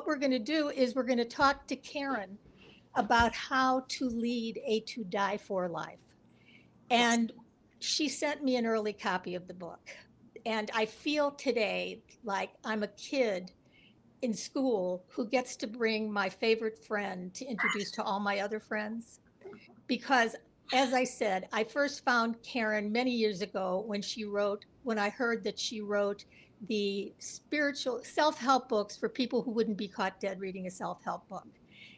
what we're going to do is we're going to talk to Karen about how to lead a to die for life. And she sent me an early copy of the book. And I feel today like I'm a kid in school who gets to bring my favorite friend to introduce to all my other friends. Because, as I said, I first found Karen many years ago when I heard that she wrote the spiritual self help books for people who wouldn't be caught dead reading a self help book.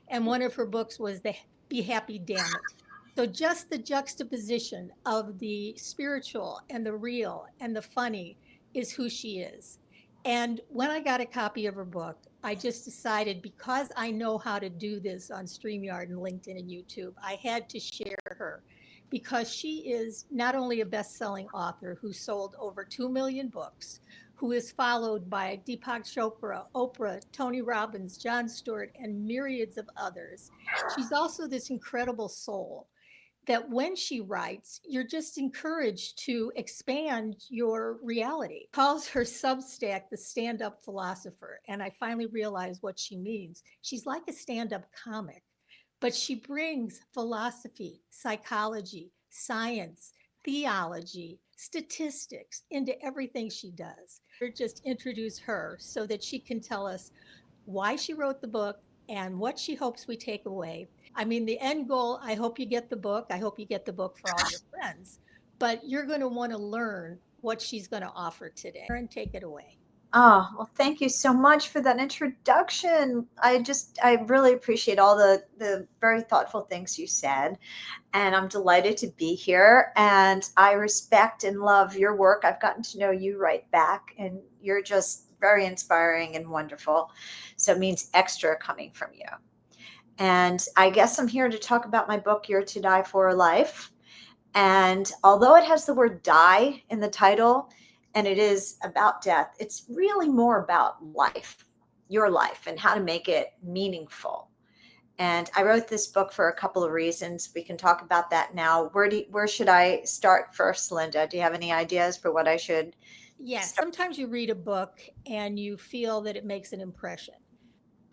And one of her books was the Be Happy, Damn It. So just the juxtaposition of the spiritual and the real and the funny is who she is. And when I got a copy of her book, I just decided, because I know how to do this on StreamYard and LinkedIn and YouTube, I had to share her, because she is not only a best-selling author who sold over 2 million books, who is followed by Deepak Chopra, Oprah, Tony Robbins, Jon Stewart, and myriads of others. She's also this incredible soul that when she writes, you're just encouraged to expand your reality. Calls her Substack the stand-up philosopher, and I finally realized what she means. She's like a stand-up comic, but she brings philosophy, psychology, science, theology, statistics into everything she does. We'll just introduce her so that she can tell us why she wrote the book and what she hopes we take away. I mean, the end goal, I hope you get the book. I hope you get the book for all your friends, but you're going to want to learn what she's going to offer today. Karen, take it away. Oh, well, thank you so much for that introduction. I really appreciate all the very thoughtful things you said. And I'm delighted to be here. And I respect and love your work. I've gotten to know you right back, and you're just very inspiring and wonderful. So it means extra coming from you. And I guess I'm here to talk about my book, Your to Die for Life. And although it has the word die in the title, and it is about death, it's really more about life, your life, and how to make it meaningful. And I wrote this book for a couple of reasons. We can talk about that now. Where should I start first, Linda? Do you have any ideas for what I should Yes, start? sometimes you read a book and you feel that it makes an impression.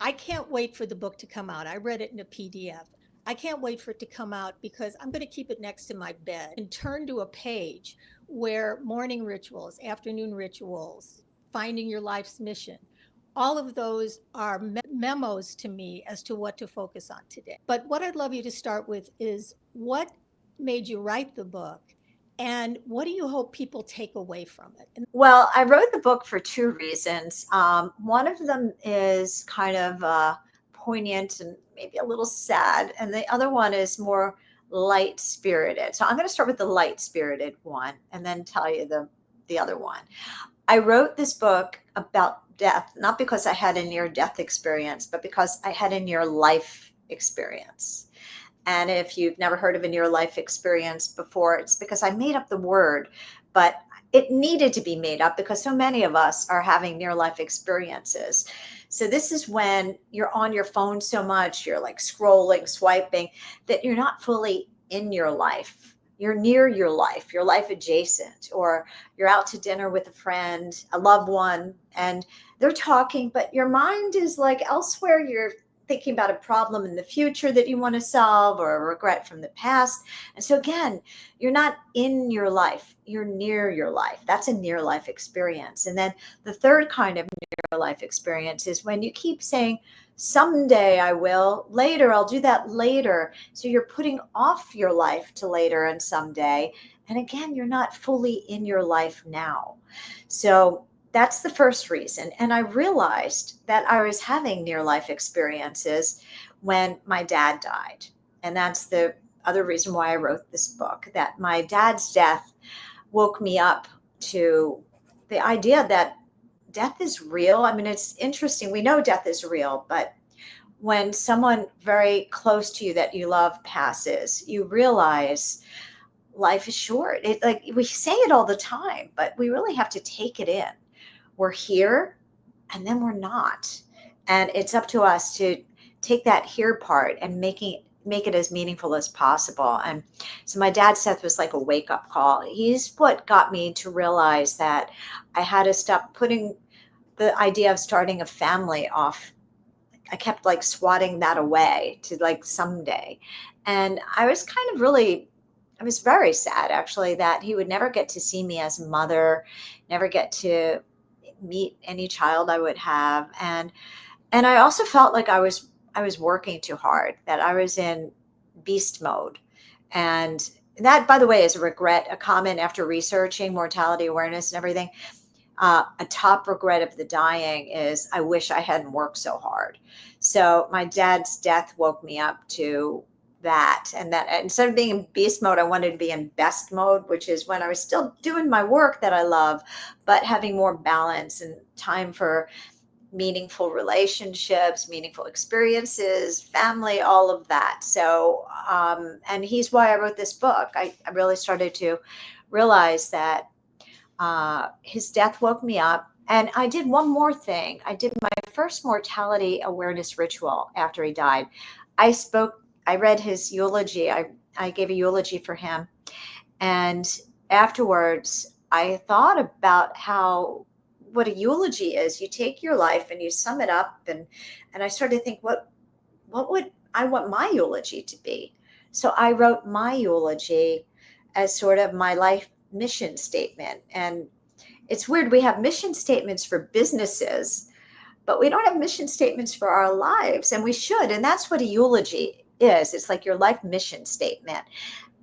I can't wait for the book to come out. I read it in a PDF. I can't wait for it to come out because I'm going to keep it next to my bed and turn to a page where morning rituals, afternoon rituals, finding your life's mission, all of those are memos to me as to what to focus on today. But what I'd love you to start with is, what made you write the book, and what do you hope people take away from it? Well, I wrote the book for two reasons. One of them is kind of poignant and maybe a little sad, and the other one is more light spirited. So I'm going to start with the light spirited one and then tell you the other one. I wrote this book about death, not because I had a near death experience, but because I had a near life experience. And if you've never heard of a near life experience before, it's because I made up the word, but it needed to be made up because so many of us are having near life experiences. So this is when you're on your phone so much, you're like scrolling, swiping, that you're not fully in your life. You're near your life adjacent, or you're out to dinner with a friend, a loved one, and they're talking, but your mind is like elsewhere. You're thinking about a problem in the future that you want to solve, or a regret from the past. And so again, you're not in your life, you're near your life. That's a near life experience. And then the third kind of near life experience is when you keep saying, someday I will, later, I'll do that later. So you're putting off your life to later and someday. And again, you're not fully in your life now. So that's the first reason. And I realized that I was having near life experiences when my dad died. And that's the other reason why I wrote this book, that my dad's death woke me up to the idea that death is real. I mean, it's interesting. We know death is real, but when someone very close to you that you love passes, you realize life is short. It, like, we say it all the time, but we really have to take it in. We're here and then we're not. And it's up to us to take that here part and make it as meaningful as possible. And so my dad's death was like a wake-up call. He's what got me to realize that I had to stop putting the idea of starting a family off I kept like swatting that away to like someday. And I was kind of really, I was very sad actually that he would never get to see me as a mother, never get to meet any child I would have. And I also felt like I was working too hard, that I was in beast mode. And that, by the way, is a regret, a comment after researching mortality awareness and everything. A top regret of the dying is I wish I hadn't worked so hard. So my dad's death woke me up to that. And that instead of being in beast mode, I wanted to be in best mode, which is when I was still doing my work that I love, but having more balance and time for meaningful relationships, meaningful experiences, family, all of that. So, and he's why I wrote this book. I really started to realize that his death woke me up. And I did one more thing. I did my first mortality awareness ritual after he died. I read his eulogy. I gave a eulogy for him. And afterwards, I thought about what a eulogy is. You take your life and you sum it up. And I started to think, what would I want my eulogy to be? So I wrote my eulogy as sort of my life mission statement. And it's weird, we have mission statements for businesses, but we don't have mission statements for our lives, and we should. And that's what a eulogy is. It's like your life mission statement.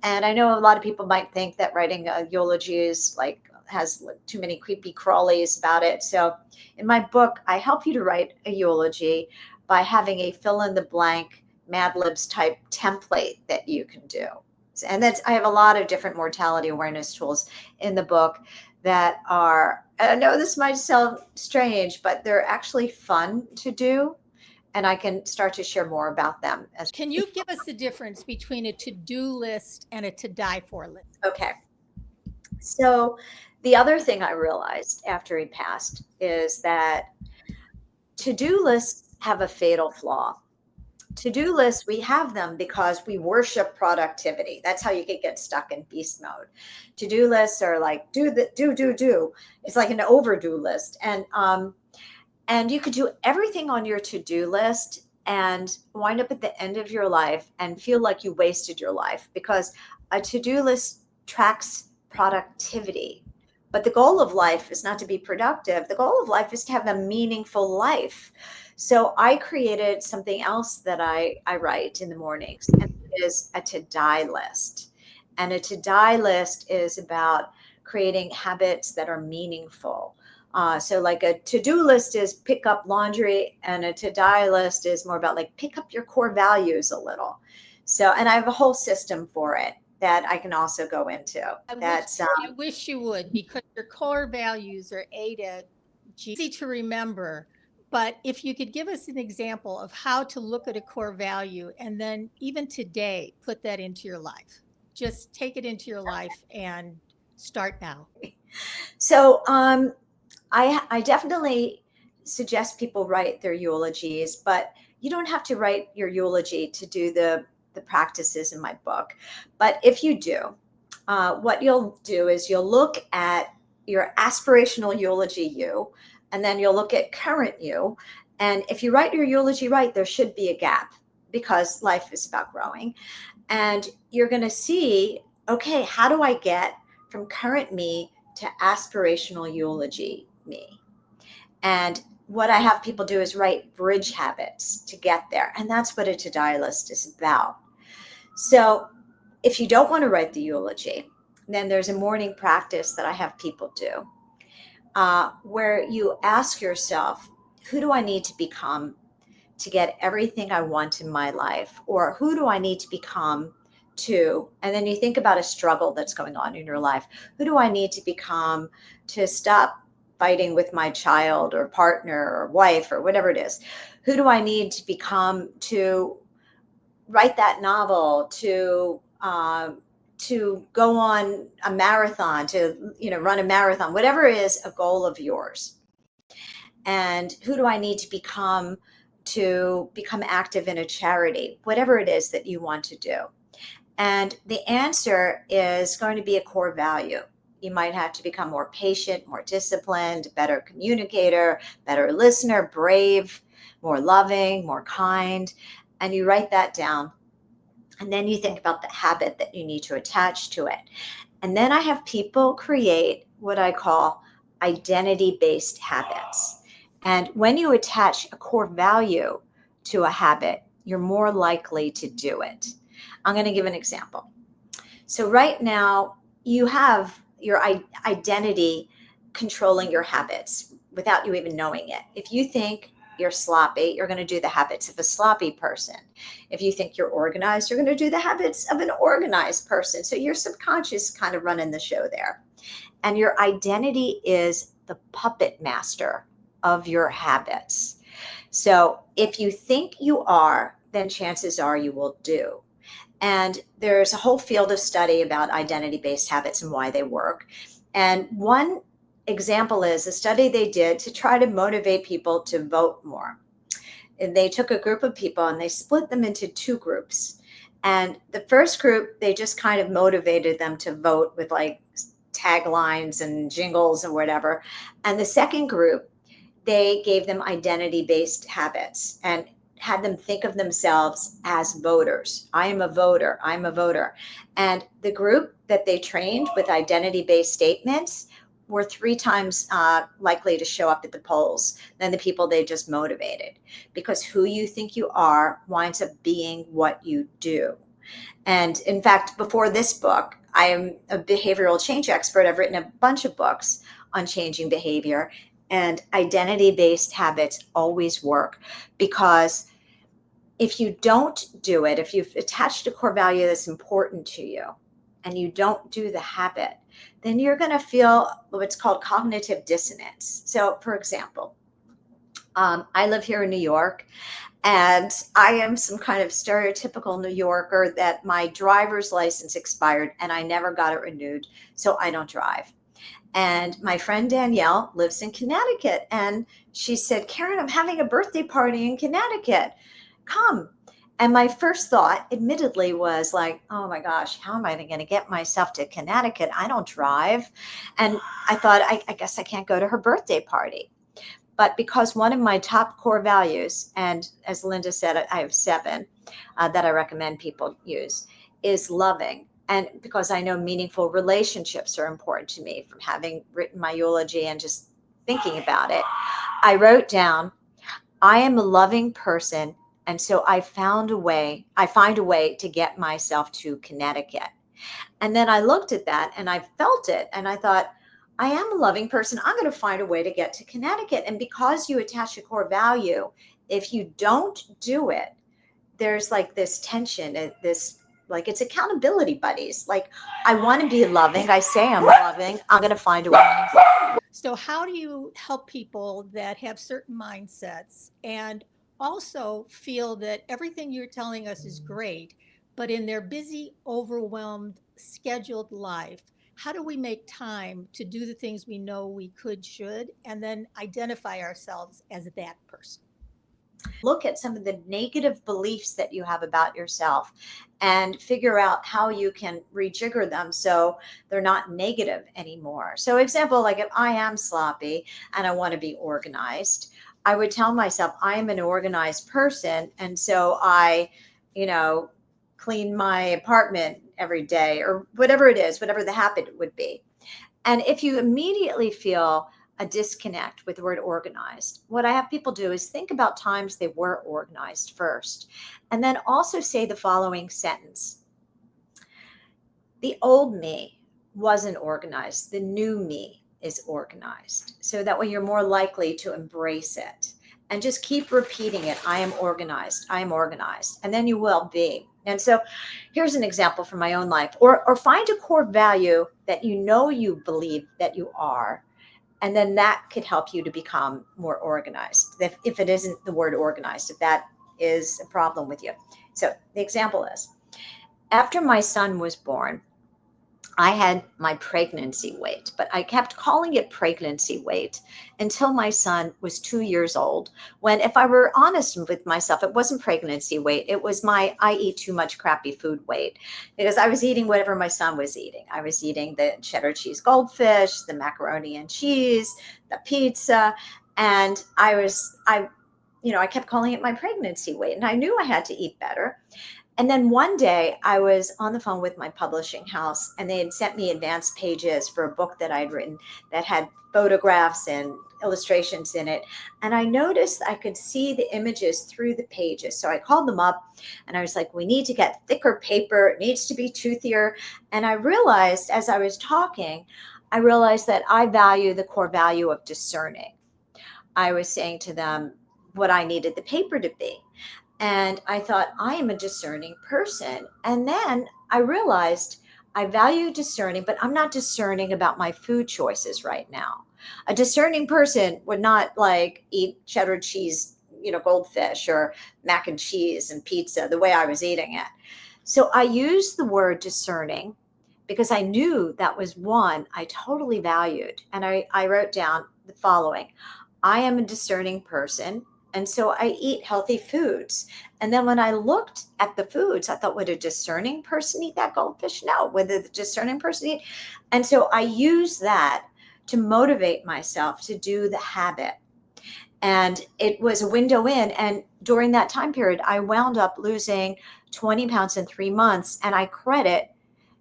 And I know a lot of people might think that writing a eulogy is like has too many creepy crawlies about it. So in my book, I help you to write a eulogy by having a fill in the blank Mad Libs type template that you can do. And I have a lot of different mortality awareness tools in the book that are, I know this might sound strange, but they're actually fun to do. And I can start to share more about them. Can you give us the difference between a to-do list and a to-die for list? Okay. So the other thing I realized after he passed is that to-do lists have a fatal flaw. To-do lists, we have them because we worship productivity. That's how you could get stuck in beast mode. To-do lists are like do. It's like an overdue list. And you could do everything on your to-do list and wind up at the end of your life and feel like you wasted your life, because a to-do list tracks productivity. But the goal of life is not to be productive. The goal of life is to have a meaningful life. So I created something else that I write in the mornings, and it is a to-die list. And a to-die list is about creating habits that are meaningful. So like a to-do list is pick up laundry, and a to-die list is more about like pick up your core values a little. So, and I have a whole system for it that I can also go into. I wish you would, because your core values are A to G, easy to remember. But if you could give us an example of how to look at a core value and then even today put that into your life, just take it into your life and start now. So I definitely suggest people write their eulogies, but you don't have to write your eulogy to do the practices in my book. But if you do, what you'll do is you'll look at your aspirational eulogy you, and then you'll look at current you. And if you write your eulogy right, there should be a gap, because life is about growing. And you're going to see, okay, how do I get from current me to aspirational eulogy me? And what I have people do is write bridge habits to get there. And that's what a to-die list is about. So if you don't want to write the eulogy, then there's a morning practice that I have people do, where you ask yourself, who do I need to become to get everything I want in my life? Or who do I need to become to, and then you think about a struggle that's going on in your life. Who do I need to become to stop fighting with my child or partner or wife or whatever it is? Who do I need to become to write that novel, to go on a marathon, to run a marathon, whatever is a goal of yours? And who do I need to become active in a charity, whatever it is that you want to do? And the answer is going to be a core value. You might have to become more patient, more disciplined, better communicator, better listener, brave. more loving, more kind, and you write that down. And then you think about the habit that you need to attach to it. And then I have people create what I call identity-based habits. And when you attach a core value to a habit, you're more likely to do it. I'm going to give an example. So right now, you have your identity controlling your habits without you even knowing it. If you think you're sloppy, you're going to do the habits of a sloppy person. If you think you're organized, you're going to do the habits of an organized person. So your subconscious kind of running the show there. And your identity is the puppet master of your habits. So if you think you are, then chances are you will do. And there's a whole field of study about identity-based habits and why they work. And one example is a study they did to try to motivate people to vote more. And they took a group of people and they split them into two groups. And the first group, they just kind of motivated them to vote with like taglines and jingles and whatever. And the second group, they gave them identity-based habits and had them think of themselves as voters. I am a voter. I'm a voter. And the group that they trained with identity-based statements were 3 times likely to show up at the polls than the people they just motivated, because who you think you are winds up being what you do. And in fact, before this book, I am a behavioral change expert. I've written a bunch of books on changing behavior, and identity-based habits always work, because if you don't do it, if you've attached a core value that's important to you and you don't do the habit, then you're going to feel what's called cognitive dissonance. So for example, I live here in New York, and I am some kind of stereotypical New Yorker that my driver's license expired and I never got it renewed, so I don't drive. And my friend Danielle lives in Connecticut, and she said, Karen, I'm having a birthday party in Connecticut. Come. And my first thought, admittedly, was like, oh my gosh, how am I going to get myself to Connecticut? I don't drive. And I thought, I guess I can't go to her birthday party. But because one of my top core values, and as Linda said, I have 7 that I recommend people use, is loving. And because I know meaningful relationships are important to me, from having written my eulogy and just thinking about it, I wrote down, I am a loving person. And so I find a way to get myself to Connecticut. And then I looked at that and I felt it. And I thought, I am a loving person. I'm going to find a way to get to Connecticut. And because you attach a core value, if you don't do it, there's like this tension, this, like, it's accountability buddies. Like, I want to be loving. I say I'm loving. I'm going to find a way. So how do you help people that have certain mindsets and also feel that everything you're telling us is great, but in their busy, overwhelmed, scheduled life, how do we make time to do the things we know we should, and then identify ourselves as that person? Look at some of the negative beliefs that you have about yourself and figure out how you can rejigger them so they're not negative anymore. So example, like if I am sloppy and I want to be organized, I would tell myself I am an organized person. And so I, clean my apartment every day, or whatever it is, whatever the habit would be. And if you immediately feel a disconnect with the word organized, what I have people do is think about times they were organized first, and then also say the following sentence. The old me wasn't organized. The new me is organized. So that way you're more likely to embrace it. And just keep repeating it. I am organized. I am organized. And then you will be. And so here's an example from my own life. Or find a core value that you believe that you are. And then that could help you to become more organized. If it isn't the word organized, if that is a problem with you. So the example is, after my son was born, I had my pregnancy weight, but I kept calling it pregnancy weight until my son was 2 years old, when, if I were honest with myself, it wasn't pregnancy weight. It was my I eat too much crappy food weight, because I was eating whatever my son was eating. I was eating the cheddar cheese goldfish, the macaroni and cheese, the pizza. And I I kept calling it my pregnancy weight, and I knew I had to eat better. And then one day I was on the phone with my publishing house, and they had sent me advance pages for a book that I'd written that had photographs and illustrations in it. And I noticed I could see the images through the pages. So I called them up and I was like, we need to get thicker paper. It needs to be toothier. And I realized as I was talking, I realized that I value the core value of discerning. I was saying to them what I needed the paper to be. And I thought, I am a discerning person. And then I realized I value discerning, but I'm not discerning about my food choices right now. A discerning person would not like eat cheddar cheese, goldfish or mac and cheese and pizza the way I was eating it. So I used the word discerning because I knew that was one I totally valued. And I wrote down the following: I am a discerning person, and so I eat healthy foods. And then when I looked at the foods, I thought, would a discerning person eat that goldfish? No. Would the discerning person eat? And so I used that to motivate myself to do the habit. And it was a window in. And during that time period, I wound up losing 20 pounds in 3 months. And I credit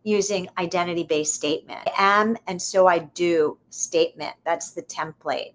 using identity-based statement. I am, and so I do statement. That's the template.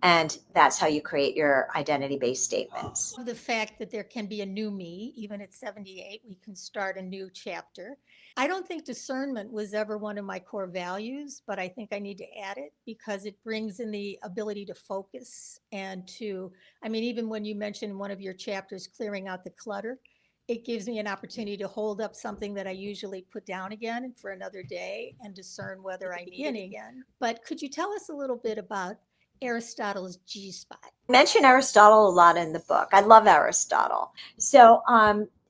And that's how you create your identity-based statements. The fact that there can be a new me, even at 78, we can start a new chapter. I don't think discernment was ever one of my core values, but I think I need to add it because it brings in the ability to focus and even when you mentioned in one of your chapters, clearing out the clutter, it gives me an opportunity to hold up something that I usually put down again for another day and discern whether I need it again. But could you tell us a little bit about Aristotle's G spot? I mention Aristotle a lot in the book. I love Aristotle. So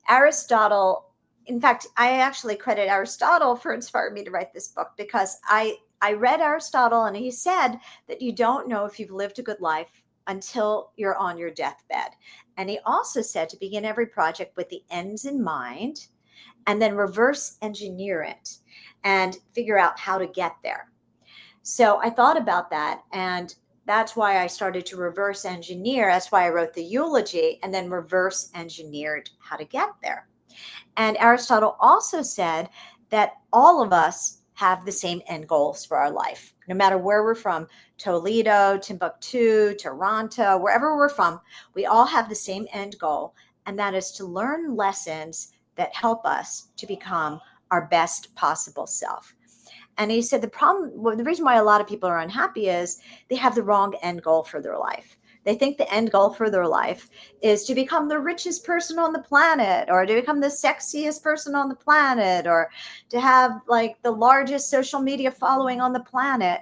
Aristotle, in fact, I actually credit Aristotle for inspiring me to write this book because I read Aristotle and he said that you don't know if you've lived a good life until you're on your deathbed. And he also said to begin every project with the ends in mind and then reverse engineer it and figure out how to get there. So I thought about that, and that's why I started to reverse engineer. That's why I wrote the eulogy and then reverse engineered how to get there. And Aristotle also said that all of us have the same end goals for our life, no matter where we're from, Toledo, Timbuktu, Toronto, wherever we're from, we all have the same end goal. And that is to learn lessons that help us to become our best possible self. And he said the reason why a lot of people are unhappy is they have the wrong end goal for their life. They think the end goal for their life is to become the richest person on the planet, or to become the sexiest person on the planet, or to have like the largest social media following on the planet.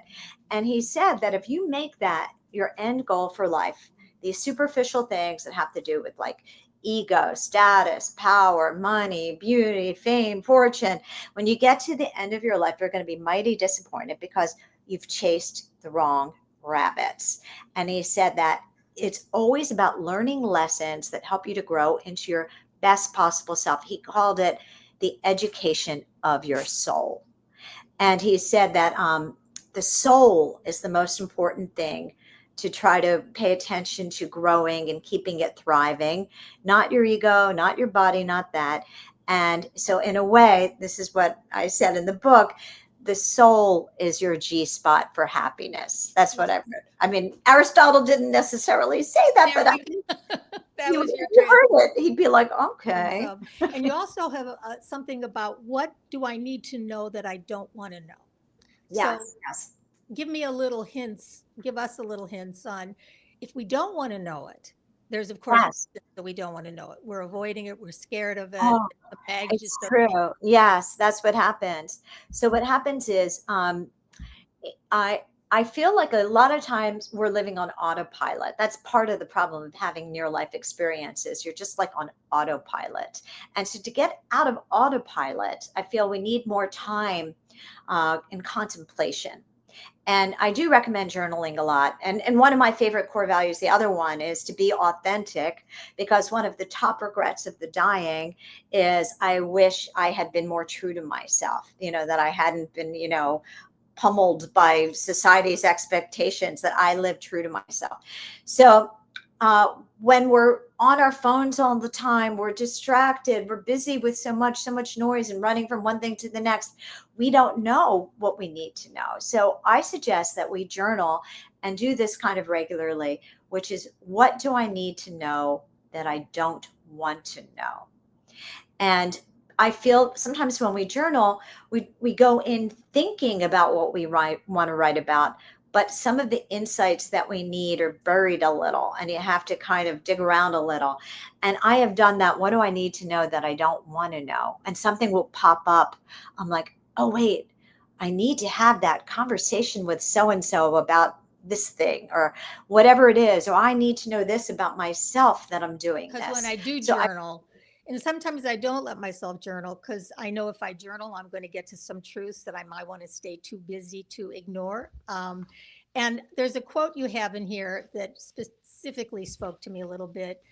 And he said that if you make that your end goal for life, these superficial things that have to do with like ego, status, power, money, beauty, fame, fortune, when you get to the end of your life, you're going to be mighty disappointed because you've chased the wrong rabbits. And he said that it's always about learning lessons that help you to grow into your best possible self. He called it the education of your soul. And he said that the soul is the most important thing to try to pay attention to growing and keeping it thriving, not your ego, not your body, not that. And so in a way, this is what I said in the book, the soul is your G spot for happiness. That's what I wrote. I mean, Aristotle didn't necessarily say that, but That was you your heard it. He'd be like, okay. And you also have something about what do I need to know that I don't want to know? Yes, So yes. give us a little hints on if we don't want to know it. There's of course Yes. that we don't want to know it. We're avoiding it. We're scared of it. Oh, The baggage it's is true. Yes, that's what happens. So what happens is I I feel like a lot of times we're living on autopilot. That's part of the problem of having near life experiences. You're just like on autopilot. And so to get out of autopilot, I feel we need more time in contemplation. And I do recommend journaling a lot. And one of my favorite core values, the other one, is to be authentic, because one of the top regrets of the dying is I wish I had been more true to myself, that I hadn't been, pummeled by society's expectations, that I lived true to myself. So when we're on our phones all the time, we're distracted, we're busy with so much noise and running from one thing to the next. We don't know what we need to know. So I suggest that we journal and do this kind of regularly, which is, what do I need to know that I don't want to know? And I feel sometimes when we journal, we go in thinking about what we want to write about, but some of the insights that we need are buried a little, and you have to kind of dig around a little. And I have done that. What do I need to know that I don't want to know? And something will pop up. I'm like, oh, wait, I need to have that conversation with so-and-so about this thing or whatever it is, or I need to know this about myself that I'm doing Because when this. I do So journal, and sometimes I don't let myself journal because I know if I journal, I'm going to get to some truths that I might want to stay too busy to ignore. And there's a quote you have in here that specifically spoke to me a little bit.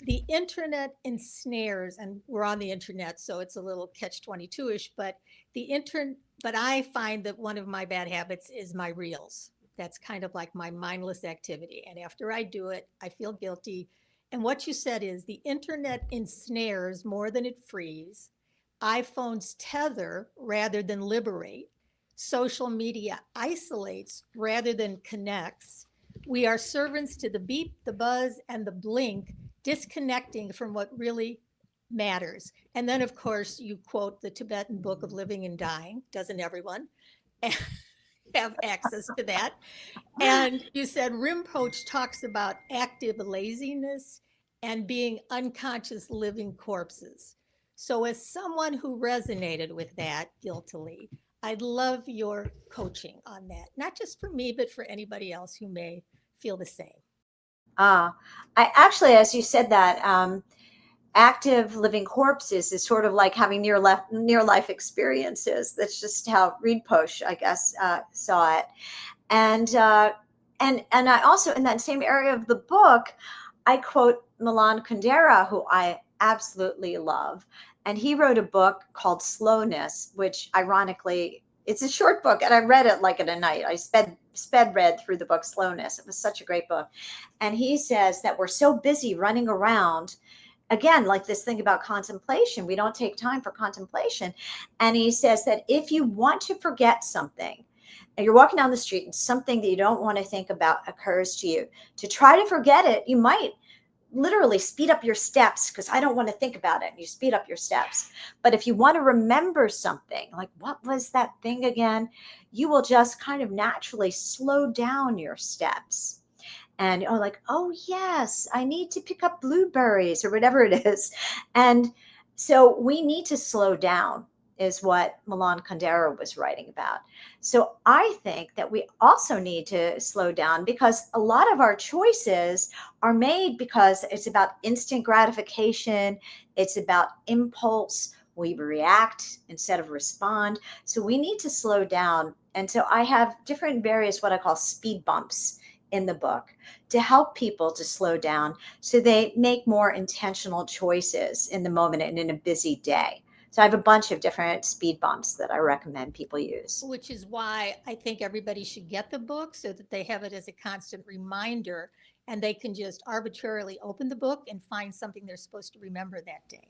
The internet ensnares, and we're on the internet, so it's a little catch 22 ish, but but I find that one of my bad habits is my reels. That's kind of like my mindless activity. And after I do it, I feel guilty. And what you said is the internet ensnares more than it frees. iPhones tether rather than liberate. Social media isolates rather than connects. We are servants to the beep, the buzz, and the blink, disconnecting from what really matters. And then, of course, you quote the Tibetan Book of Living and Dying. Doesn't everyone have access to that? And you said Rinpoche talks about active laziness and being unconscious living corpses. So, as someone who resonated with that guiltily, I'd love your coaching on that, not just for me, but for anybody else who may feel the same. I actually, as you said that, active living corpses is sort of like having near life experiences. That's just how Rinpoche, I guess, saw it. And I also, in that same area of the book, I quote Milan Kundera, who I absolutely love, and he wrote a book called Slowness, which ironically, it's a short book, and I read it like in a night. I sped read through the book Slowness. It was such a great book. And he says that we're so busy running around, again, like this thing about contemplation, we don't take time for contemplation. And he says that if you want to forget something, and you're walking down the street and something that you don't want to think about occurs to you, to try to forget it, you might literally speed up your steps, because I don't want to think about it. You speed up your steps. But if you want to remember something, like what was that thing again, you will just kind of naturally slow down your steps. And you're like, oh, yes, I need to pick up blueberries or whatever it is. And so we need to slow down, is what Milan Kundera was writing about. So I think that we also need to slow down, because a lot of our choices are made because it's about instant gratification. It's about impulse. We react instead of respond. So we need to slow down. And so I have different various, what I call speed bumps in the book, to help people to slow down so they make more intentional choices in the moment and in a busy day. So I have a bunch of different speed bumps that I recommend people use. Which is why I think everybody should get the book so that they have it as a constant reminder and they can just arbitrarily open the book and find something they're supposed to remember that day.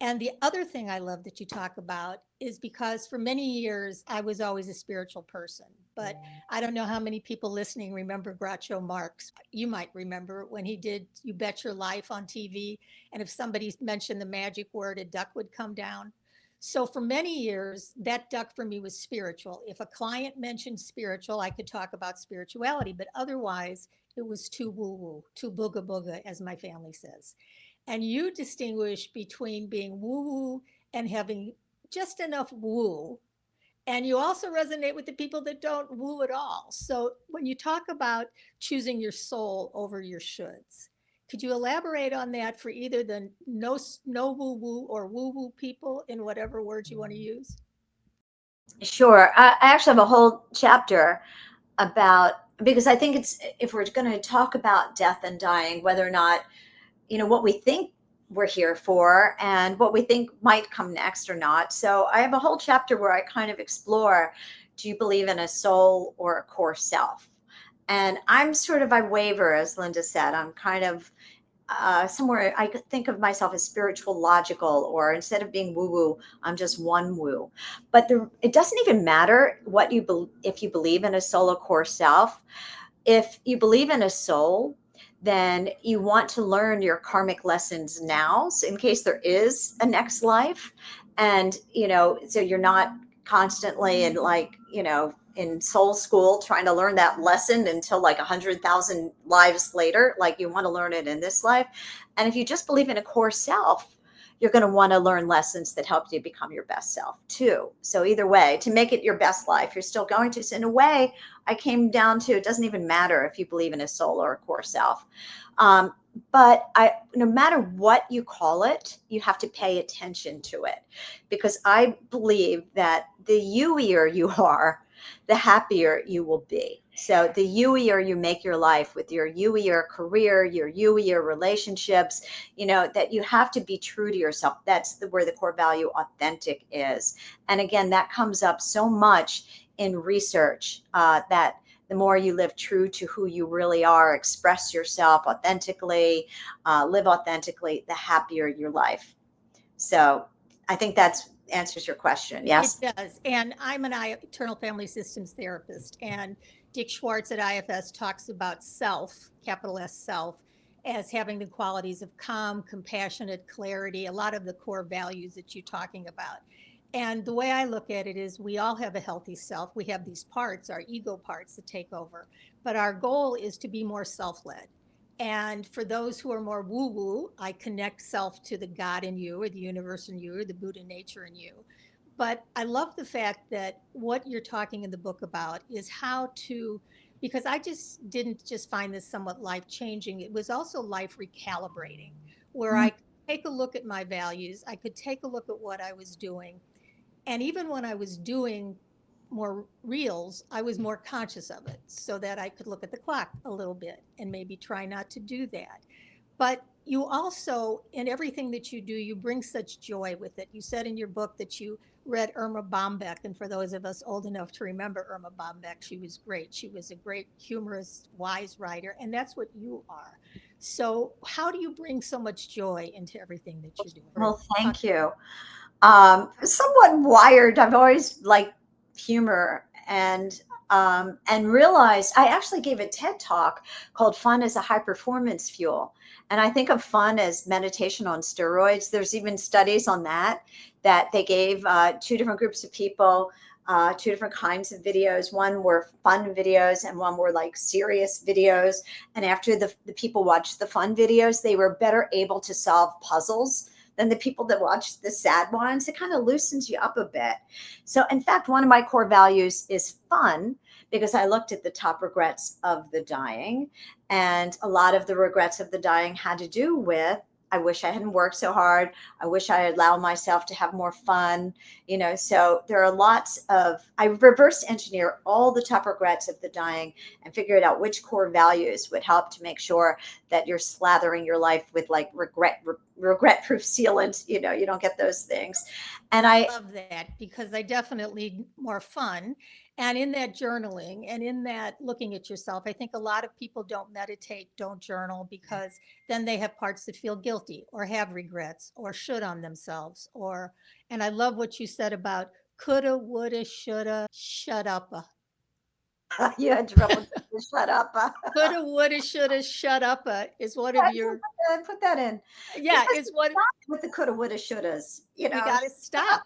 And the other thing I love that you talk about is because for many years I was always a spiritual person, but I don't know how many people listening remember Groucho Marx. You might remember when he did You Bet Your Life on TV, and if somebody mentioned the magic word, a duck would come down. So for many years, that duck for me was spiritual. If a client mentioned spiritual, I could talk about spirituality, but otherwise it was too woo woo, too booga booga, as my family says. And you distinguish between being woo woo and having just enough woo. And you also resonate with the people that don't woo at all. So when you talk about choosing your soul over your shoulds, could you elaborate on that for either the no woo woo or woo woo people, in whatever words you want to use? Sure. I actually have a whole chapter about, because I think it's, if we're going to talk about death and dying, whether or not, what we think we're here for and what we think might come next or not. So I have a whole chapter where I kind of explore, do you believe in a soul or a core self? And I'm sort of, I waver, as Linda said. I'm kind of somewhere I could think of myself as spiritual logical, or instead of being woo woo, I'm just one woo. But it doesn't even matter what if you believe in a solo core self. If you believe in a soul, then you want to learn your karmic lessons now, so in case there is a next life. And, so you're not constantly in, like, in soul school trying to learn that lesson until like 100,000 lives later. Like, you want to learn it in this life. And if you just believe in a core self, you're going to want to learn lessons that help you become your best self too. So either way, to make it your best life, you're still going to. So in a way, I came down to, it doesn't even matter if you believe in a soul or a core self. But no matter what you call it, you have to pay attention to it, because I believe that the you-ier you are, the happier you will be. So the you-ier you make your life with, your you-ier career, your you-ier relationships, that you have to be true to yourself. That's where the core value authentic is. And again, that comes up so much in research, that the more you live true to who you really are, express yourself authentically, live authentically, the happier your life. So I think that answers your question. Yes? It does. And I'm an internal family systems therapist, and Dick Schwartz at IFS talks about self, capital S self, as having the qualities of calm, compassionate, clarity, a lot of the core values that you're talking about. And the way I look at it is we all have a healthy self. We have these parts, our ego parts that take over. But our goal is to be more self led. And for those who are more woo woo, I connect self to the God in you, or the universe in you, or the Buddha nature in you. But I love the fact that what you're talking in the book about is how to, because I just didn't just find this somewhat life changing, it was also life recalibrating, where I could take a look at my values, I could take a look at what I was doing. And even when I was doing more reels, I was more conscious of it, so that I could look at the clock a little bit and maybe try not to do that. But you also, in everything that you do, you bring such joy with it. You said in your book that you read Irma Bombeck. And for those of us old enough to remember Irma Bombeck, she was great. She was a great humorist, wise writer, and that's what you are. So, how do you bring so much joy into everything that you're doing? Well, thank you. Somewhat wired. I've always liked humor, and realized I actually gave a TED talk called "Fun as a High Performance Fuel," and I think of fun as meditation on steroids. There's even studies on that they gave two different groups of people. Two different kinds of videos. One were fun videos, and one were like serious videos. And after the people watched the fun videos, they were better able to solve puzzles than the people that watch the sad ones. It kind of loosens you up a bit. So, in fact, one of my core values is fun, because I looked at the top regrets of the dying. And a lot of the regrets of the dying had to do with, I wish I hadn't worked so hard. I wish I had allowed myself to have more fun. So there are lots of, I reverse engineer all the top regrets of the dying and figured out which core values would help to make sure that you're slathering your life with like regret proof sealant. You don't get those things. And I love that, because I definitely need more fun. And in that journaling and in that looking at yourself, I think a lot of people don't meditate, don't journal, because then they have parts that feel guilty or have regrets or should on themselves. And I love what you said about coulda, woulda, shoulda, shut up. you had trouble to shut up. Coulda, woulda, shoulda, shut up is one of your, Put that in. yeah, Because is what with the coulda, woulda, shouldas, you got to stop.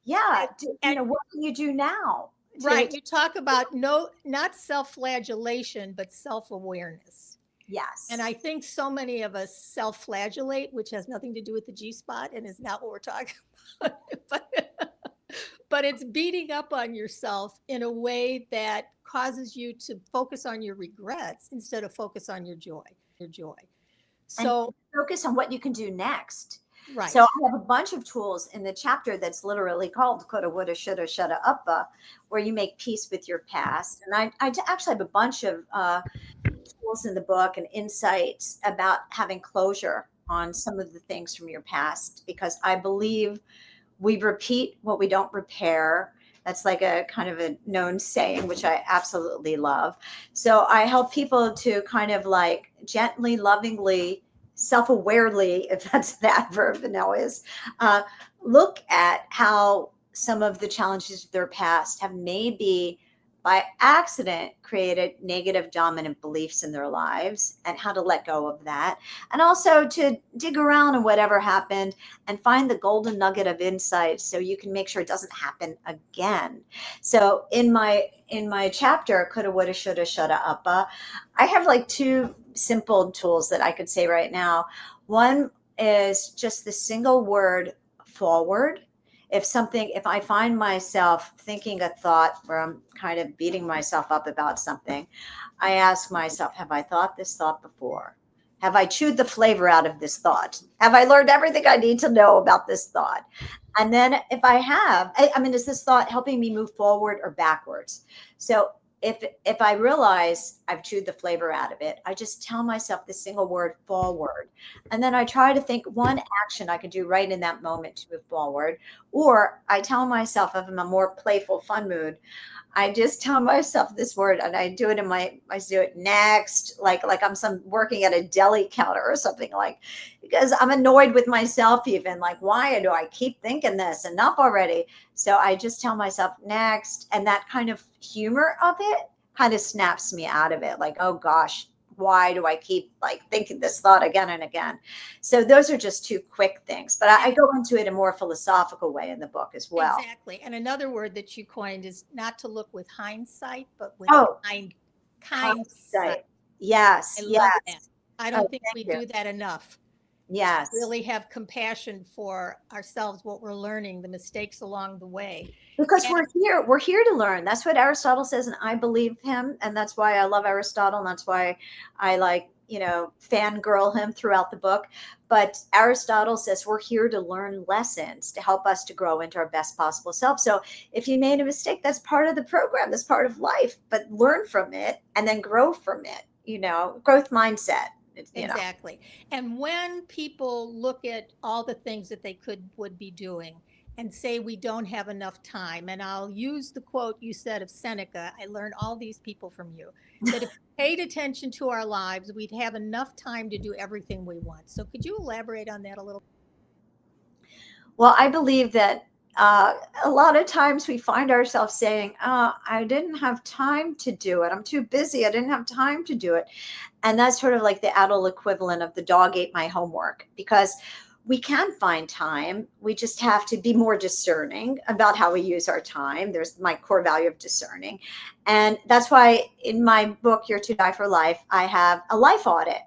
yeah. And, and What can you do now right, you talk about not self-flagellation, but self-awareness. And yes. I think so many of us self-flagellate, which has nothing to do with the G spot and is not what we're talking about. But it's beating up on yourself in a way that causes you to focus on your regrets instead of focus on your joy. And So, focus on what you can do next. So right. I have a bunch of tools in the chapter that's literally called coulda, woulda, shoulda, shutta, uppa, where you make peace with your past. And I actually have a bunch of tools in the book and insights about having closure on some of the things from your past, because I believe we repeat what we don't repair. That's like a kind of a known saying, which I absolutely love. So I help people to kind of like gently, lovingly, self-awarely, if that's an adverb now is, uh, look at how some of the challenges of their past have maybe by accident created negative dominant beliefs in their lives, and how to let go of that, and also to dig around in whatever happened and find the golden nugget of insight so you can make sure it doesn't happen again. So in my chapter, coulda woulda shoulda shoulda uppa, I have like two simple tools that I could say right now. One is just the single word forward. If I find myself thinking a thought where I'm kind of beating myself up about something, I ask myself, have I thought this thought before? Have I chewed the flavor out of this thought? Have I learned everything I need to know about this thought? And then if I have, I mean, is this thought helping me move forward or backwards? So if I realize I've chewed the flavor out of it, I just tell myself the single word forward. And then I try to think one action I can do right in that moment to move forward. Or I tell myself, if I'm in a more playful, fun mood, I just tell myself this word, and I do it I do it next, like I'm some working at a deli counter or something, like, because I'm annoyed with myself, even like, why do I keep thinking this? Enough already. So I just tell myself next, and that kind of humor of it kind of snaps me out of it. Like, oh gosh, why do I keep like thinking this thought again and again? So those are just two quick things, but I go into it in a more philosophical way in the book as well. Exactly. And another word that you coined is not to look with hindsight, but with Oh, kind sight. hindsight. Yes, I love that. yes. I Oh, don't think we thank you. do that enough. To Yes. really have compassion for ourselves, what we're learning, the mistakes along the way. Because And we're here to learn. That's what Aristotle says, and I believe him, and that's why I love Aristotle, and that's why I like, fangirl him throughout the book. But Aristotle says we're here to learn lessons to help us to grow into our best possible self. So if you made a mistake, that's part of the program, that's part of life, but learn from it and then grow from it, growth mindset. exactly. And when people look at all the things that they would be doing and say we don't have enough time, and I'll use the quote you said of Seneca, I learned all these people from you, that if we paid attention to our lives, we'd have enough time to do everything we want. So could you elaborate on that a little? Well, I believe that a lot of times we find ourselves saying, "Oh, I didn't have time to do it. I'm too busy. I didn't have time to do it." And that's sort of like the adult equivalent of the dog ate my homework, because we can find time. We just have to be more discerning about how we use our time. There's my core value of discerning. And that's why in my book, You're to Die for Life, I have a life audit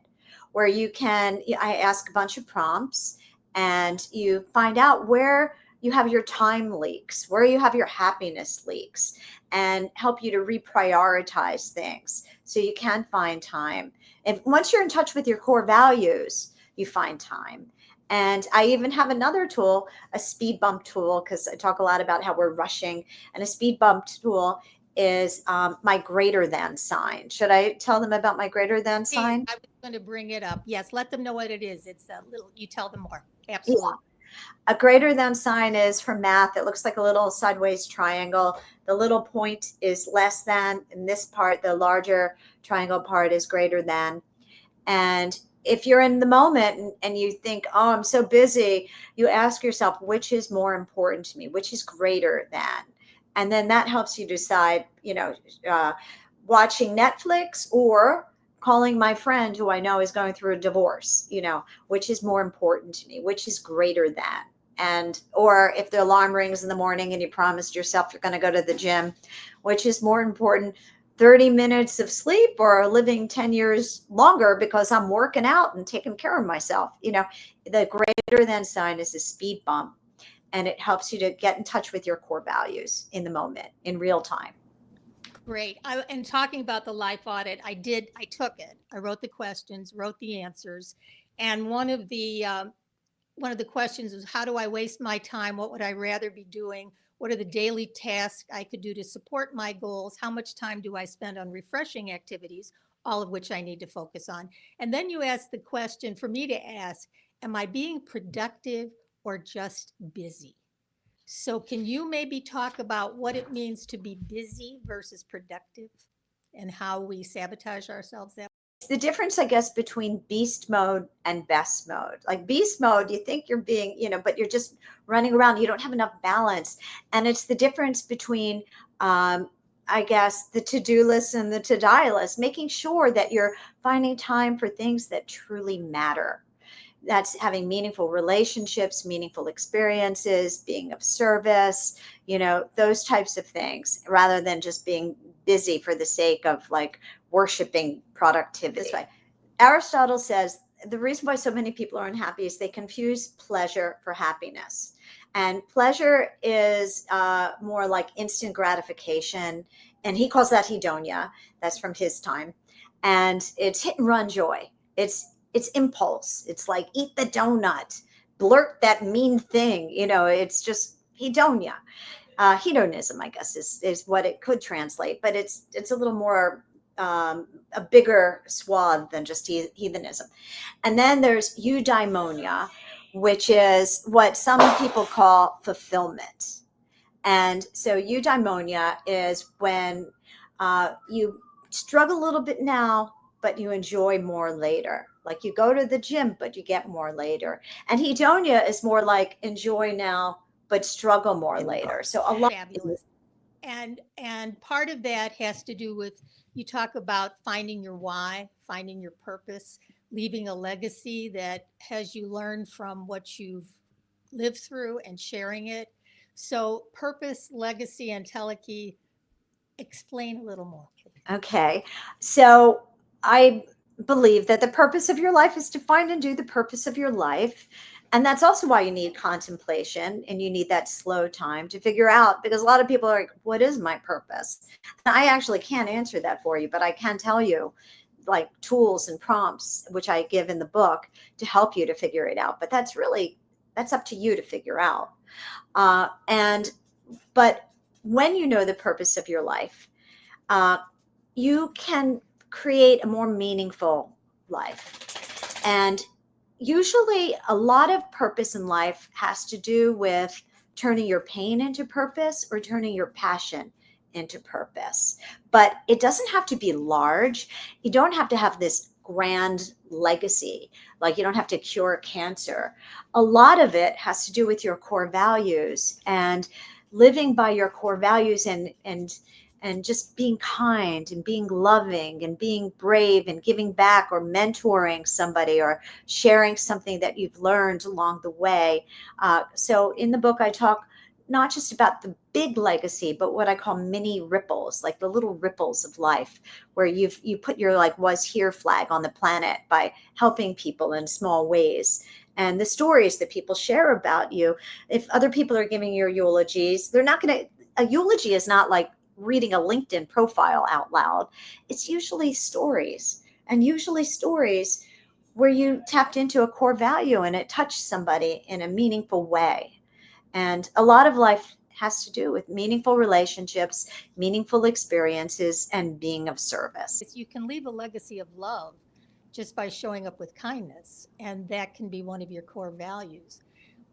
where I ask a bunch of prompts, and you find out where you have your time leaks, where you have your happiness leaks, and help you to reprioritize things so you can find time. If once you're in touch with your core values, you find time. And I even have another tool, a speed bump tool, because I talk a lot about how we're rushing. And a speed bump tool is my greater than sign. Should I tell them about my greater than Please, sign? I was going to bring it up. Yes, let them know what it is. It's a little, you tell them more. Yeah. Absolutely. A greater than sign is for math. It looks like a little sideways triangle. The little point is less than. In this part, the larger triangle part is greater than. And if you're in the moment and you think, oh, I'm so busy, you ask yourself, which is more important to me? Which is greater than? And then that helps you decide, uh, watching Netflix or calling my friend who I know is going through a divorce, which is more important to me? Which is greater than? And, or if the alarm rings in the morning and you promised yourself you're going to go to the gym, which is more important? 30 minutes of sleep or living 10 years longer because I'm working out and taking care of myself. The greater than sign is a speed bump, and it helps you to get in touch with your core values in the moment, in real time. Great. And talking about the life audit, I took it. I wrote the questions, wrote the answers. And one of the questions is, how do I waste my time? What would I rather be doing? What are the daily tasks I could do to support my goals? How much time do I spend on refreshing activities, all of which I need to focus on? And then you ask the question for me to ask, am I being productive or just busy? So can you maybe talk about what it means to be busy versus productive and how we sabotage ourselves that It's the difference, I guess, between beast mode and best mode. Like beast mode, you think you're being, but you're just running around. You don't have enough balance. And it's the difference between, I guess, the to-do list and the to-die list, making sure that you're finding time for things that truly matter. That's having meaningful relationships, meaningful experiences, being of service, those types of things, rather than just being busy for the sake of like worshiping productivity. This way, Aristotle says the reason why so many people are unhappy is they confuse pleasure for happiness. And pleasure is more like instant gratification. And he calls that hedonia. That's from his time. And it's hit and run joy. It's impulse. It's like eat the donut, blurt that mean thing. It's just hedonia. Hedonism, I guess, is what it could translate, but it's a little more a bigger swath than just heathenism. And then there's eudaimonia, which is what some people call fulfillment. And so eudaimonia is when you struggle a little bit now, but you enjoy more later. Like you go to the gym, but you get more later. And hedonia is more like enjoy now, but struggle more later. So a lot. fabulous. And part of that has to do with, you talk about finding your why, finding your purpose, leaving a legacy that has you learned from what you've lived through and sharing it. So purpose, legacy, and teleki, explain a little more, please. Okay. So I believe that the purpose of your life is to find and do the purpose of your life. And that's also why you need contemplation and you need that slow time to figure out, because a lot of people are like, what is my purpose? And I actually can't answer that for you, but I can tell you like tools and prompts, which I give in the book to help you to figure it out. But that's up to you to figure out. But when you know the purpose of your life, you can create a more meaningful life. And usually a lot of purpose in life has to do with turning your pain into purpose or turning your passion into purpose. But it doesn't have to be large. You don't have to have this grand legacy. Like you don't have to cure cancer. A lot of it has to do with your core values and living by your core values and just being kind and being loving and being brave and giving back or mentoring somebody or sharing something that you've learned along the way. So in the book, I talk not just about the big legacy, but what I call mini ripples, like the little ripples of life, where you put your like was here flag on the planet by helping people in small ways. And the stories that people share about you, if other people are giving your eulogies, they're not going to, a eulogy is not like reading a LinkedIn profile out loud. It's usually stories, and usually stories where you tapped into a core value and it touched somebody in a meaningful way. And a lot of life has to do with meaningful relationships, meaningful experiences, and being of service. You can leave a legacy of love just by showing up with kindness, and that can be one of your core values.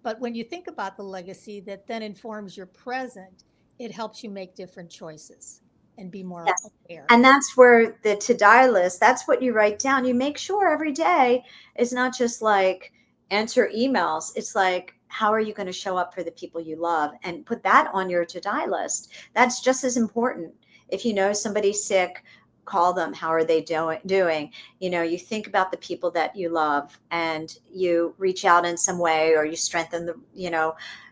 But when you think about the legacy that then informs your present, it helps you make different choices and be more aware. And that's where the to-die list, that's what you write down. You make sure every day is not just like answer emails. It's like, how are you going to show up for the people you love, and put that on your to-die list. That's just as important. If you know somebody's sick, call them. How are they doing? You think about the people that you love and you reach out in some way, or you strengthen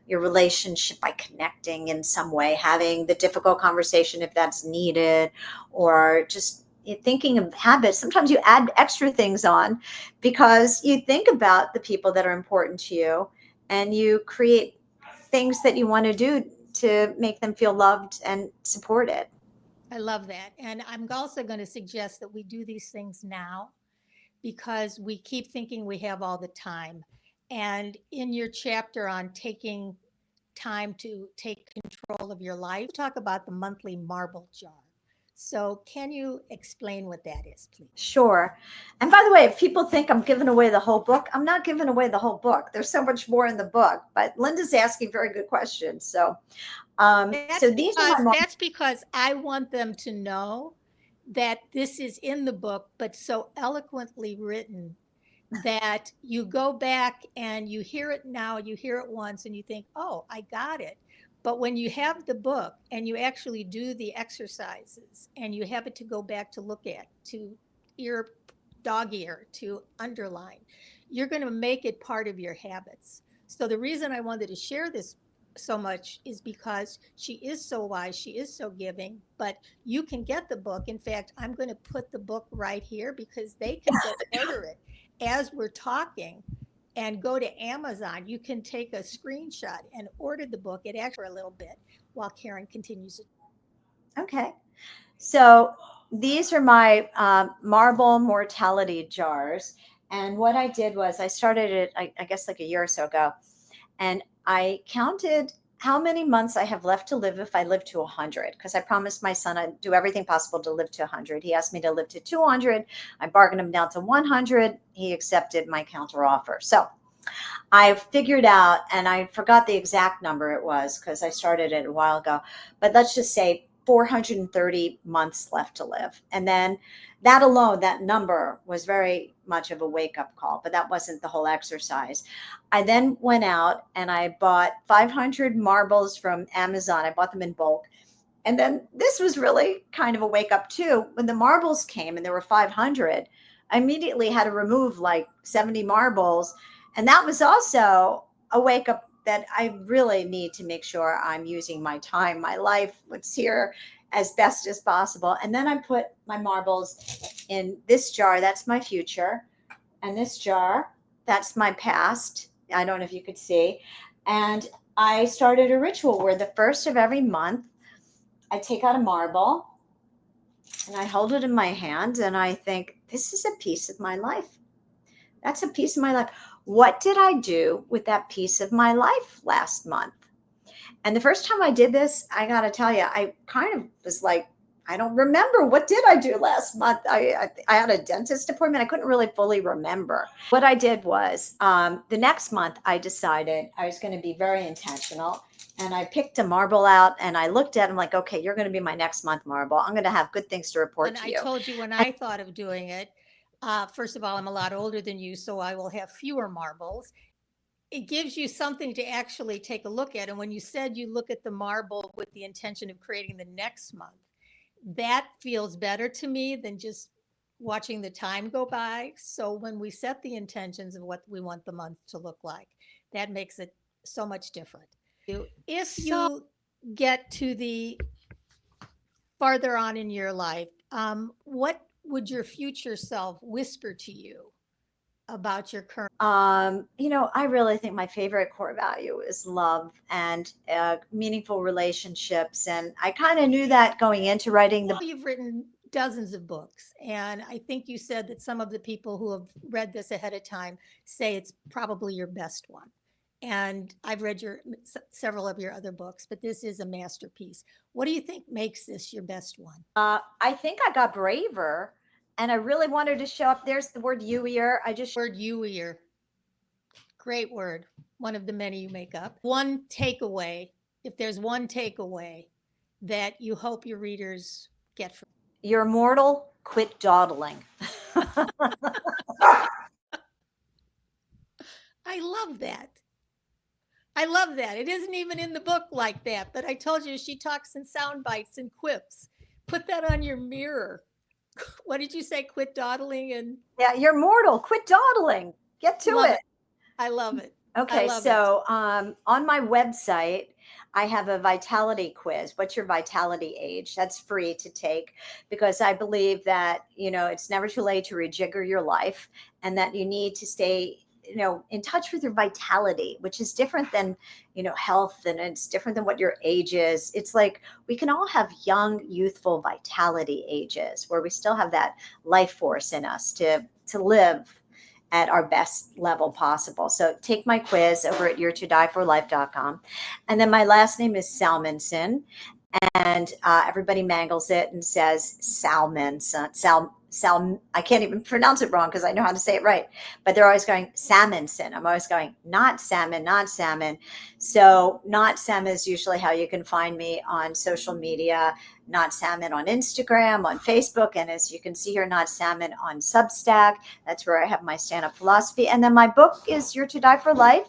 your relationship by connecting in some way, having the difficult conversation if that's needed, or just thinking of habits. Sometimes you add extra things on because you think about the people that are important to you, and you create things that you want to do to make them feel loved and supported. I love that. And I'm also going to suggest that we do these things now because we keep thinking we have all the time. And in your chapter on taking time to take control of your life, talk about the monthly marble jar. So can you explain what that is, please? Sure. And by the way, if people think I'm giving away the whole book, I'm not giving away the whole book. There's so much more in the book, but Linda's asking very good questions. So, so these are my That's because I want them to know that this is in the book, but so eloquently written that you go back and you hear it now, you hear it once and you think, oh, I got it. But when you have the book and you actually do the exercises and you have it to go back to look at, to ear, dog ear, to underline, you're going to make it part of your habits. So the reason I wanted to share this so much is because she is so wise, she is so giving, but you can get the book. In fact, I'm going to put the book right here because they can go order it as we're talking and go to Amazon. You can take a screenshot and order the book. It actually for a little bit while Karen continues. Okay. So these are my marble mortality jars. And what I did was I started it, I guess, like a year or so ago. And I counted how many months I have left to live if I live to 100, because I promised my son I'd do everything possible to live to 100. He asked me to live to 200. I bargained him down to 100. He accepted my counter offer. So I figured out, and I forgot the exact number it was because I started it a while ago, but let's just say 430 months left to live. And then that alone, that number was very much of a wake-up call, but that wasn't the whole exercise. I then went out and I bought 500 marbles from Amazon. I bought them in bulk. And then this was really kind of a wake-up too. When the marbles came and there were 500, I immediately had to remove like 70 marbles. And that was also a wake-up that I really need to make sure I'm using my time, my life, what's here as best as possible. And then I put my marbles in this jar. That's my future. And this jar, that's my past. I don't know if you could see. And I started a ritual where the first of every month, I take out a marble and I hold it in my hand and I think, this is a piece of my life. That's a piece of my life. What did I do with that piece of my life last month? And the first time I did this, I got to tell you, I kind of was like, I don't remember. What did I do last month? I had a dentist appointment. I couldn't really fully remember. What I did was the next month, I decided I was going to be very intentional. And I picked a marble out and I looked at it. I'm like, okay, you're going to be my next month marble. I'm going to have good things to report to you. I told you when I thought of doing it, first of all, I'm a lot older than you, so I will have fewer marbles. It gives you something to actually take a look at. And when you said you look at the marble with the intention of creating the next month, that feels better to me than just watching the time go by. So when we set the intentions of what we want the month to look like, that makes it so much different. If you get to the farther on in your life, what would your future self whisper to you about your current? I really think my favorite core value is love and meaningful relationships. And I kind of knew that going into writing the book. You've written dozens of books, and I think you said that some of the people who have read this ahead of time say it's probably your best one. And I've read several of your other books, but this is a masterpiece. What do you think makes this your best one? I think I got braver and I really wanted to show up. There's the word you-ier. Word you-ier. Great word. One of the many you make up. One takeaway, if there's one takeaway that you hope your readers get from. You're mortal, quit dawdling. I love that. I love that. It isn't even in the book like that, but I told you she talks in sound bites and quips. Put that on your mirror. What did you say? Quit dawdling and. Yeah, you're mortal. Quit dawdling. Get to it. I love it. Okay, so on my website, I have a vitality quiz. What's your vitality age? That's free to take because I believe that, it's never too late to rejigger your life and that you need to stay, in touch with your vitality, which is different than, health, and it's different than what your age is. It's like we can all have young, youthful vitality ages where we still have that life force in us to live at our best level possible. So take my quiz over at yourtodieforlife.com. And then my last name is Salmonson. and everybody mangles it and says salmon, I can't even pronounce it wrong because I know how to say it right. But they're always going salmonson. I'm always going not salmon, not salmon. So not salmon is usually how you can find me on social media. Not salmon on Instagram, on Facebook, and as you can see here, not salmon on Substack. That's where I have my stand-up philosophy. And then my book is You're to Die for Life.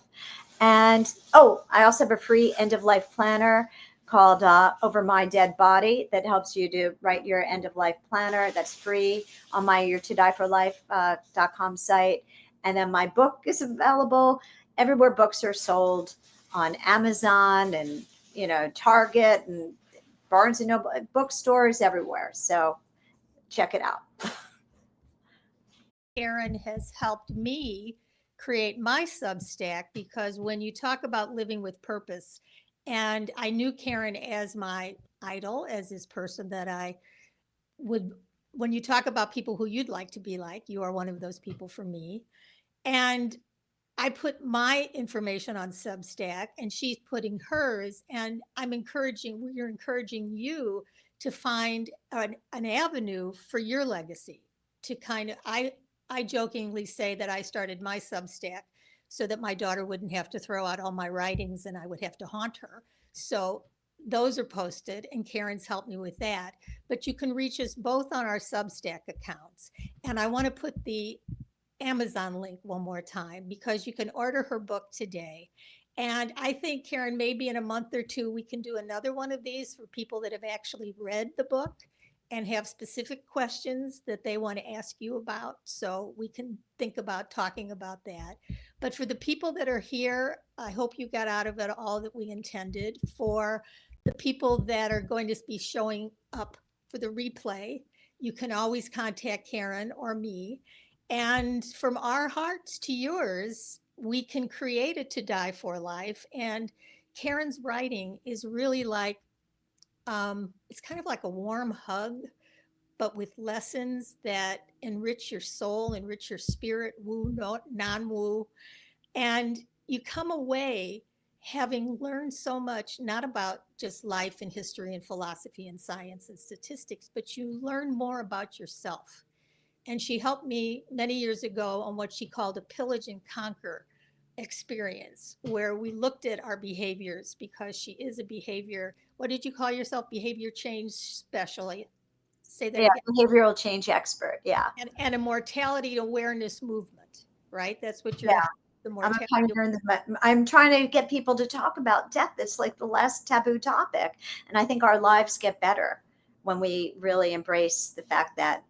And I also have a free end of life planner called Over My Dead Body that helps you to write your end of life planner. That's free on my you're2dieforlife.com site. And then my book is available everywhere books are sold, on Amazon and, Target and Barnes and Noble, bookstores everywhere. So check it out. Karen has helped me create my Substack, because when you talk about living with purpose, and I knew Karen as my idol, as this person that I would, when you talk about people who you'd like to be like, you are one of those people for me. And I put my information on Substack and she's putting hers. And we're encouraging you to find an avenue for your legacy to I jokingly say that I started my Substack so that my daughter wouldn't have to throw out all my writings and I would have to haunt her. So those are posted and Karen's helped me with that. But you can reach us both on our Substack accounts. And I want to put the Amazon link one more time, because you can order her book today. And I think, Karen, maybe in a month or two, we can do another one of these for people that have actually read the book and have specific questions that they want to ask you about. So we can think about talking about that. But for the people that are here, I hope you got out of it all that we intended. For the people that are going to be showing up for the replay, you can always contact Karen or me. And from our hearts to yours, we can create it to die for life. And Karen's writing is really like, it's kind of like a warm hug, but with lessons that enrich your soul, enrich your spirit, woo, non woo. And you come away having learned so much, not about just life and history and philosophy and science and statistics, but you learn more about yourself. And she helped me many years ago on what she called a pillage and conquer experience, where we looked at our behaviors, because she is a behavior, what did you call yourself? Behavior change specialist. Say that Yeah, again. behavioral change expert. Yeah. And a mortality awareness movement, right? That's what Yeah. you're, the I'm a mortality. pioneer in I'm trying to get people to talk about death. It's like the last taboo topic. And I think our lives get better when we really embrace the fact that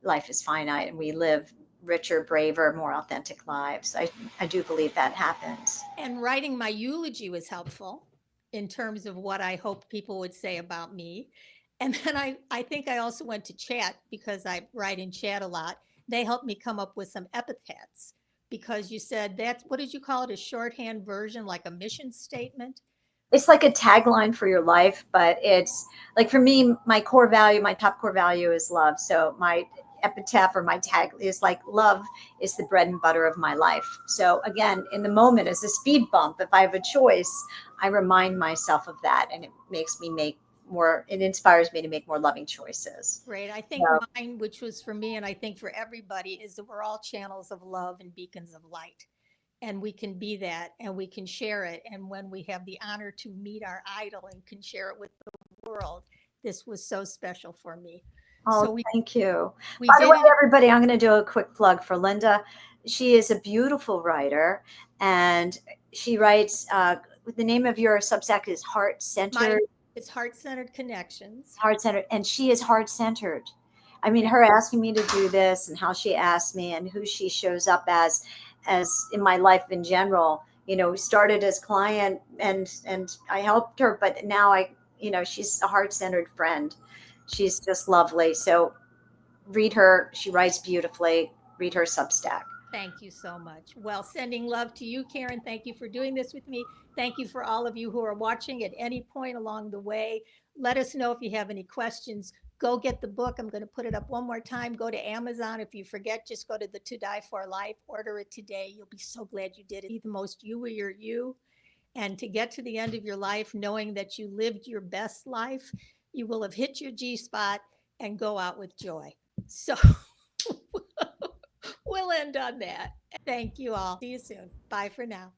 life is finite and we live richer, braver, more authentic lives. I do believe that happens. And writing my eulogy was helpful in terms of what I hoped people would say about me. And then I think I also went to chat, because I write in chat a lot. They helped me come up with some epithets, because you said that's, what did you call it? A shorthand version, like a mission statement. It's like a tagline for your life, but it's like, for me, my core value, my top core value is love. So my epitaph or my tag is like, love is the bread and butter of my life. So again, in the moment, as a speed bump, if I have a choice, I remind myself of that, and it makes me make more, it inspires me to make more loving choices. Great. I think So, mine, which was for me, and I think for everybody, is that we're all channels of love and beacons of light. And we can be that and we can share it. And when we have the honor to meet our idol and can share it with the world, this was so special for me. oh, So we, thank you. we By the did way, it. everybody, I'm going to do a quick plug for Linda. She is a beautiful writer, and she writes, the name of your Substack is Heart My, Centered, it's Heart Centered Connections. Heart Centered, and she is heart centered. I mean, her asking me to do this and how she asked me and who she shows up as in my life in general, started as client, and I helped her, but now she's a heart centered friend. She's just lovely. So read her. She writes beautifully. Read her Substack. Thank you so much. Well, sending love to you, Karen. Thank you for doing this with me. Thank you for all of you who are watching at any point along the way. Let us know if you have any questions. Go get the book. I'm going to put it up one more time. Go to Amazon. If you forget, just go to the To Die for Life. Order it today. You'll be so glad you did it. Be the most you were your you. and to get to the end of your life knowing that you lived your best life. You will have hit your G spot and go out with joy. So we'll end on that. Thank you all. See you soon. Bye for now.